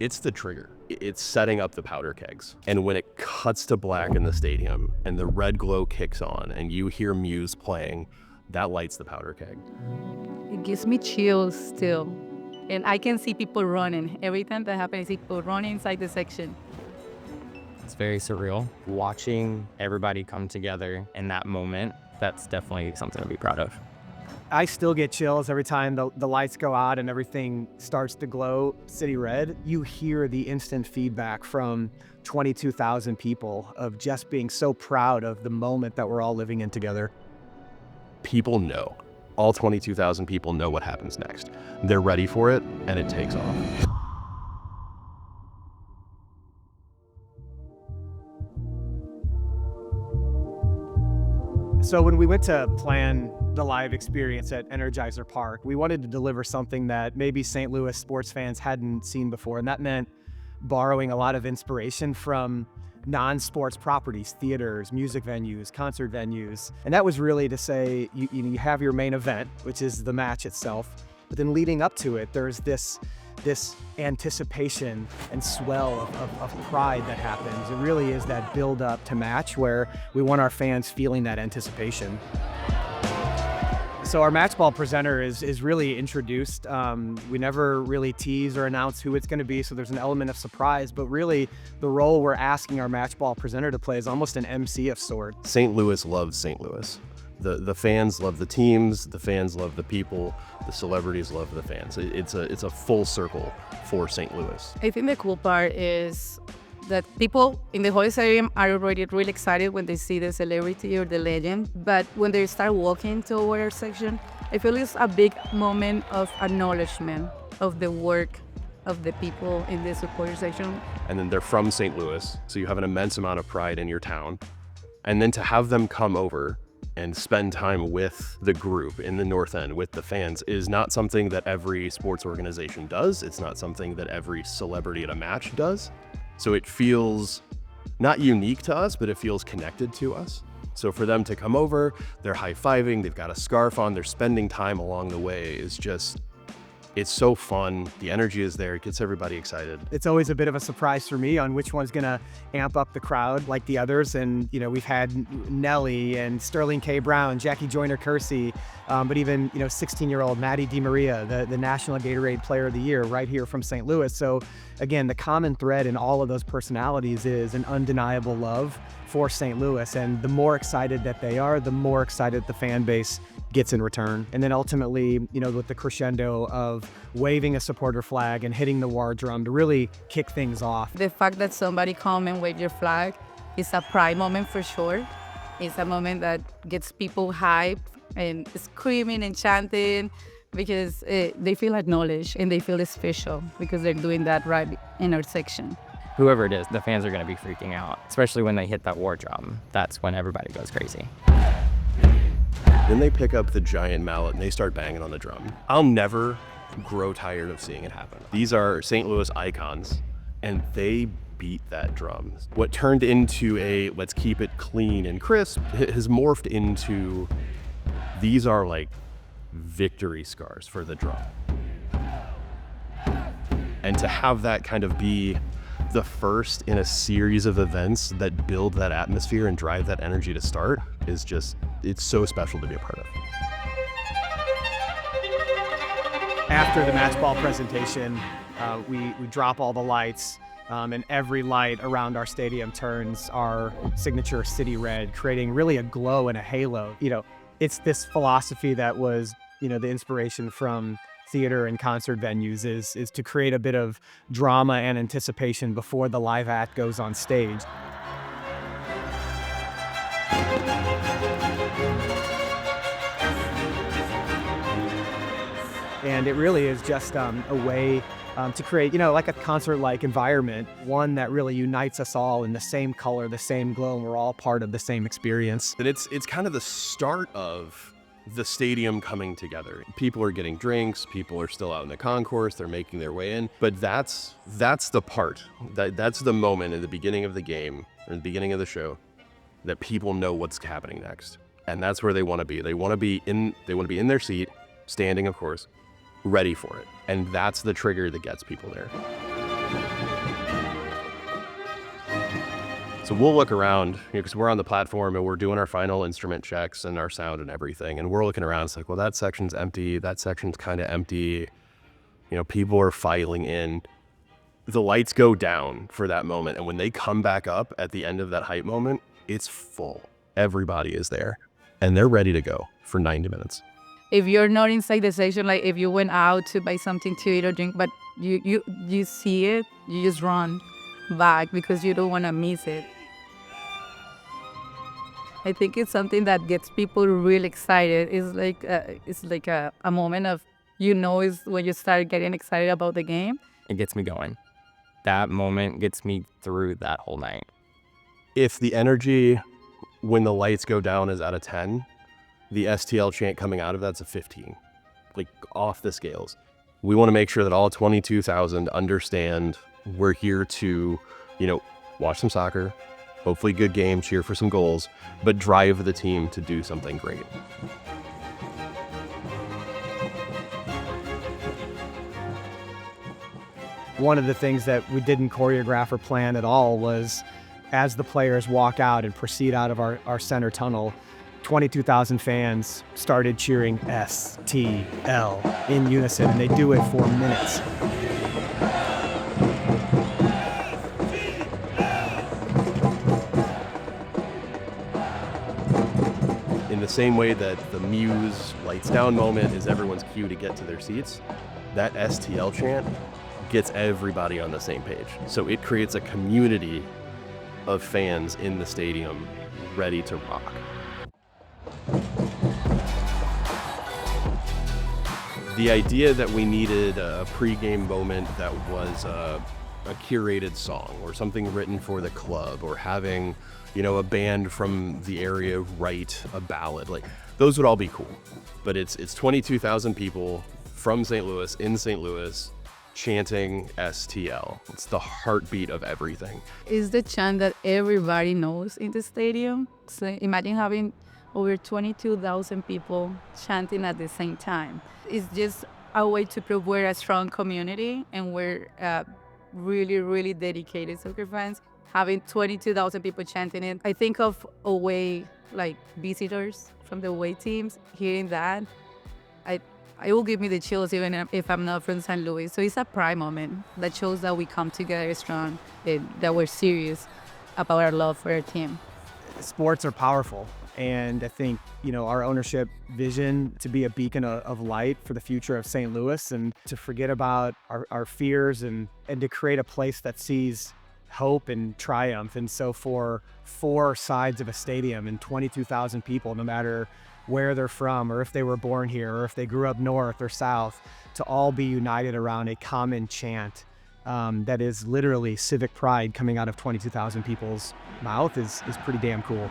It's the trigger. It's setting up the powder kegs. And when it cuts to black in the stadium and the red glow kicks on and you hear Muse playing, that lights the powder keg. It gives me chills still. And I can see people running. Every time that happens, I see people running inside the section. It's very surreal. Watching everybody come together in that moment, that's definitely something to be proud of. I still get chills every time the lights go out and everything starts to glow city red. You hear the instant feedback from 22,000 people of just being so proud of the moment that we're all living in together. People know. All 22,000 people know what happens next. They're ready for it, and it takes off. So when we went to plan the live experience at Energizer Park, we wanted to deliver something that maybe St. Louis sports fans hadn't seen before, and that meant borrowing a lot of inspiration from non-sports properties, theaters, music venues, concert venues. And that was really to say, you have your main event, which is the match itself, but then leading up to it, there's this anticipation and swell of pride that happens. It really is that build up to match where we want our fans feeling that anticipation. So our match ball presenter is really introduced. We never really tease or announce who it's going to be, so there's an element of surprise, but really the role we're asking our match ball presenter to play is almost an MC of sorts. St. Louis loves St. Louis. The fans love the teams, the fans love the people, the celebrities love the fans. It's a full circle for St. Louis. I think the cool part is that people in the whole stadium are already really excited when they see the celebrity or the legend, but when they start walking toward our section, I feel it's a big moment of acknowledgement of the work of the people in the supporter section. And then they're from St. Louis, so you have an immense amount of pride in your town. And then to have them come over and spend time with the group in the North End, with the fans, is not something that every sports organization does. It's not something that every celebrity at a match does. So it feels not unique to us, but it feels connected to us. So for them to come over, they're high-fiving, they've got a scarf on, they're spending time along the way is just, it's so fun. The energy is there. It gets everybody excited. It's always a bit of a surprise for me on which one's going to amp up the crowd like the others. And, we've had Nelly and Sterling K. Brown, Jackie Joyner-Kersee, but even, 16-year-old Maddie DiMaria, the National Gatorade Player of the Year right here from St. Louis. So again, the common thread in all of those personalities is an undeniable love for St. Louis. And the more excited that they are, the more excited the fan base gets in return. And then ultimately, with the crescendo of waving a supporter flag and hitting the war drum to really kick things off. The fact that somebody come and wave your flag is a pride moment for sure. It's a moment that gets people hyped and screaming and chanting because they feel acknowledged and they feel special because they're doing that right in our section. Whoever it is, the fans are going to be freaking out, especially when they hit that war drum. That's when everybody goes crazy. Then they pick up the giant mallet and they start banging on the drum. I'll never grow tired of seeing it happen. These are St. Louis icons, and they beat that drum. What turned into a let's keep it clean and crisp has morphed into these are like victory scars for the drum. And to have that kind of be the first in a series of events that build that atmosphere and drive that energy to start is just, it's so special to be a part of. After the match ball presentation, we drop all the lights, and every light around our stadium turns our signature city red, creating really a glow and a halo. It's this philosophy that was, the inspiration from theater and concert venues is to create a bit of drama and anticipation before the live act goes on stage. And it really is just a way to create, like a concert-like environment, one that really unites us all in the same color, the same glow, and we're all part of the same experience. And it's kind of the start of the stadium coming together. People are getting drinks, people are still out in the concourse, they're making their way in, but that's the part, that's the moment in the beginning of the game, or the beginning of the show, that people know what's happening next. And that's where they want to be. They want to be in their seat, standing of course, ready for it. And that's the trigger that gets people there. So we'll look around, because we're on the platform and we're doing our final instrument checks and our sound and everything. And we're looking around. It's like, well, that section's empty. That section's kind of empty. People are filing in. The lights go down for that moment. And when they come back up at the end of that hype moment, it's full. Everybody is there and they're ready to go for 90 minutes. If you're not inside the section, like if you went out to buy something to eat or drink, but you see it, you just run back because you don't want to miss it. I think it's something that gets people really excited. It's like a moment of, is when you start getting excited about the game. It gets me going. That moment gets me through that whole night. If the energy when the lights go down is out of 10, the STL chant coming out of that's a 15, like off the scales. We want to make sure that all 22,000 understand we're here to, watch some soccer, hopefully good game, cheer for some goals, but drive the team to do something great. One of the things that we didn't choreograph or plan at all was, as the players walk out and proceed out of our center tunnel, 22,000 fans started cheering STL in unison, and they do it for minutes. In the same way that the Muse lights down moment is everyone's cue to get to their seats, that STL chant gets everybody on the same page. So it creates a community of fans in the stadium ready to rock. The idea that we needed a pregame moment that was a curated song or something written for the club, or having, a band from the area write a ballad, like those would all be cool. But it's 22,000 people from St. Louis, in St. Louis, chanting STL. It's the heartbeat of everything. It's the chant that everybody knows in the stadium. So imagine having over 22,000 people chanting at the same time. It's just a way to prove we're a strong community and we're really, really dedicated soccer fans. Having 22,000 people chanting it, I think of away, like visitors from the away teams, hearing that, it will give me the chills even if I'm not from St. Louis. So it's a pride moment that shows that we come together strong, that we're serious about our love for our team. Sports are powerful. And I think, our ownership vision to be a beacon of light for the future of St. Louis, and to forget about our fears and to create a place that sees hope and triumph. And so for 4 sides of a stadium and 22,000 people, no matter where they're from, or if they were born here, or if they grew up north or south, to all be united around a common chant that is literally civic pride coming out of 22,000 people's mouth is pretty damn cool.